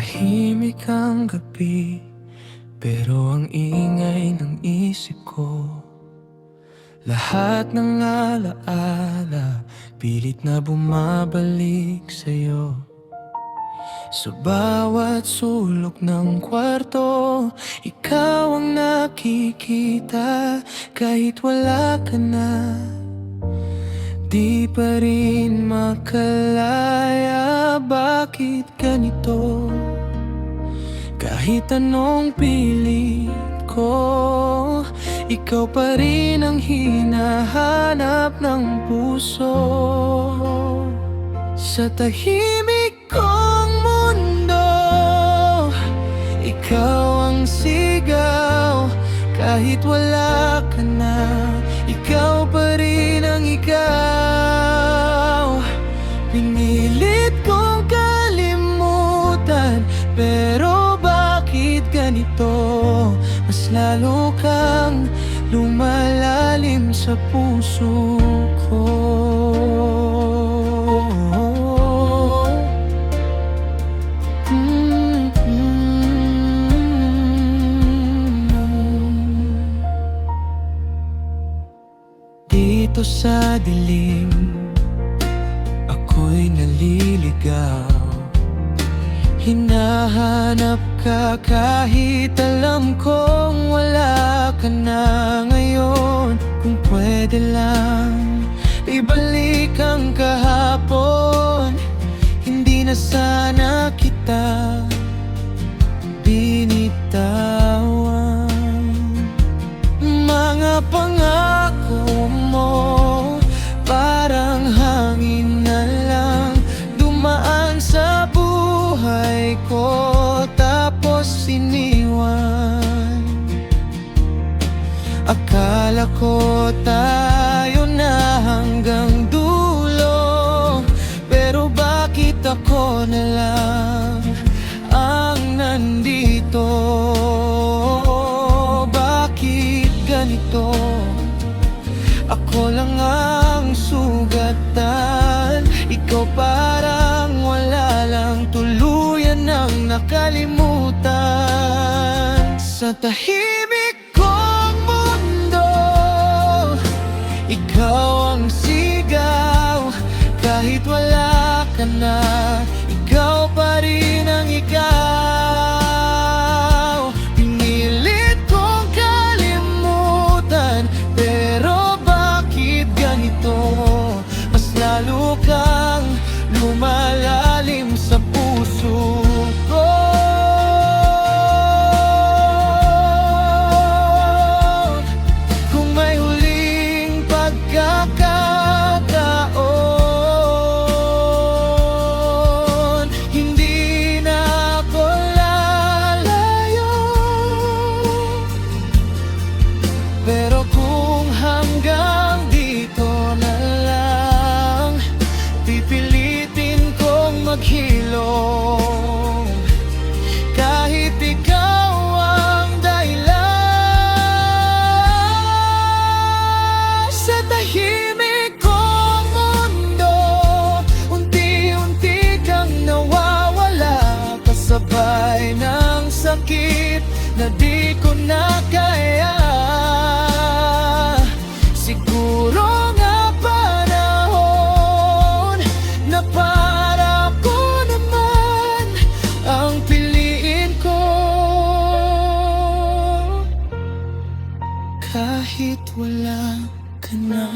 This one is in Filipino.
Tahimik ang gabi, pero ang ingay ng isip ko, lahat ng alaala pilit na bumabalik sa'yo. Sa bawat sulok ng kwarto, ikaw ang nakikita. Kahit wala ka na, di pa rin makalaya. Bakit ganito? Kahit anong pilit ko, ikaw pa rin ang hinahanap ng puso. Sa tahimik kong mundo, ikaw ang sigaw. Kahit wala ka na, ikaw pa rin ang ikaw. Pinilit kong kalimutan, pero bakit ganito? Mas lalo kang lumalalim sa puso ko. Dito sa dilim, ako'y naliligaw. Hinahanap ka kahit alam kong wala ka na ngayon. Kung pwede lang, ibalik ang kahapon. Hindi na sana kita binitawan. Mga pangako mo parang hangin na lang, dumaan sa buhay ko tapos iniwan. Akala ko tayo na hanggang dulo, pero bakit ako na lang ang nandito? Bakit ganito? Ako lang ang sugatan, ikaw parang wala lang, tuluyan ng nakalimutan. Sa tahimik kong mundo, ikaw ang sigaw. Kahit wala ka na, ikaw pa rin ang ikaw. Pinilit kong kalimutan, pero bakit ganito? Mas lalo kang lumalalim sa puso ko. Kung may huling pagkakataon, hindi na ako lalayo. Pero kung hanggang dito na lang, pipilitin kong maghilom. Kahit ikaw ang dahilan. Sa tahimik kong mundo, unti-unti kang nawawala, kasabay ng sakit na di ko na kaya. Siguro nga panahon na para ko naman ang piliin ko. Kahit wala ka na.